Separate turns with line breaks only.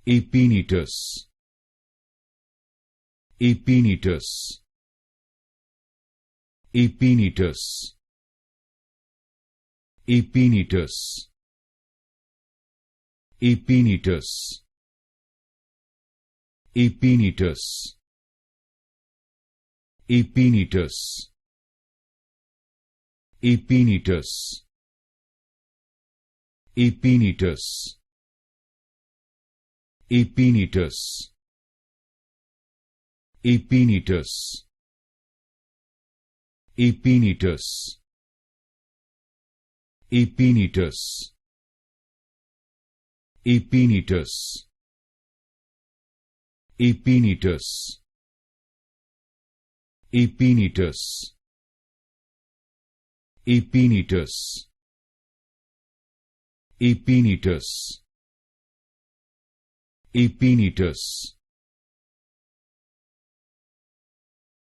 Epaenetus, Epaenetus, Epaenetus, Epaenetus, Epaenetus, Epaenetus, Epaenetus, Epaenetus, Epaenetus, Epaenetus, Epaenetus, Epaenetus, Epaenetus, Epaenetus, Epaenetus, Epaenetus, Epaenetus, Epaenetus, Epaenetus,